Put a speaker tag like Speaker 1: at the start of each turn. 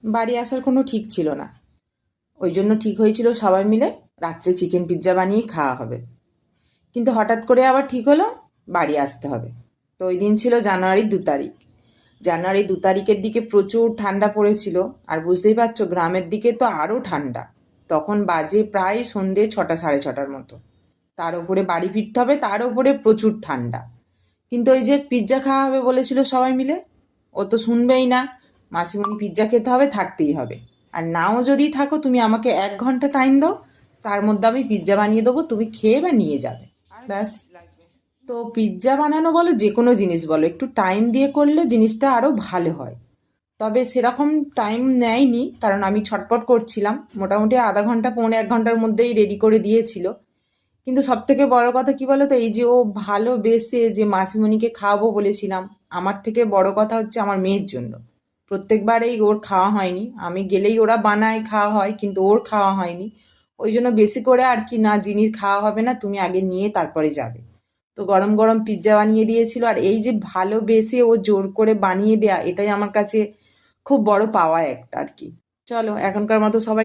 Speaker 1: বাড়ি আসার কোনো ঠিক ছিল না। ওই জন্য ঠিক হয়েছিল সবাই মিলে রাত্রে চিকেন পিৎজা বানিয়েই খাওয়া হবে। কিন্তু হঠাৎ করে আবার ঠিক হলো বাড়ি আসতে হবে। তো ওই দিন ছিল জানুয়ারির 2 তারিখ। জানুয়ারি 2 তারিখের দিকে প্রচুর ঠান্ডা পড়েছিল। আর বুঝতেই পারছো গ্রামের দিকে তো আরও ঠান্ডা। তখন বাজে প্রায় সন্ধে 6টা 6:30 মতো। তার ওপরে বাড়ি ফিরতে হবে, তার ওপরে প্রচুর ঠান্ডা। কিন্তু ওই যে পিৎজা খাওয়া হবে বলেছিল সবাই মিলে, ও তো শুনবেই না। মাসিমণি পিৎজা খেতে হবে, থাকতেই হবে। আর নাও যদি থাকো তুমি আমাকে 1 ঘন্টা টাইম দাও, তার মধ্যে আমি পিৎজা বানিয়ে দেবো, তুমি খেয়ে বা নিয়ে যাবে। ব্যাস। তো পিৎজা বানানো বলো, যে কোনো জিনিস বলো, একটু টাইম দিয়ে করলে জিনিসটা আরও ভালো হয়। তবে সেরকম টাইম নেয়নি, কারণ আমি ছটপট করছিলাম। মোটামুটি আধা ঘন্টা 1.25 ঘন্টার মধ্যেই রেডি করে দিয়েছিল। কিন্তু সব থেকে বড় কথা কি বলো তো, এই যে ও ভালোবেসে যে মাসিমণিকে খাওয়াবো বলেছিলাম, আমার থেকে বড় কথা হচ্ছে আমার মেয়ের জন্য। প্রত্যেকবারেই ওর খাওয়া হয়নি, আমি গেলেই ওরা বানায় খাওয়া হয়, কিন্তু ওর খাওয়া হয়নি। ওই জন্য বেশি করে আর কি, না জিনির খাওয়া হবে না, তুমি আগে নিয়ে তারপরে যাবে। তো গরম গরম পিৎজা বানিয়ে দিয়েছিল। আর এই যে ভালোবেসে ও জোর করে বানিয়ে দেয়া, এটাই আমার কাছে খুব বড় পাওয়া একটা আর কি। চলো এখনকার মতো সবাই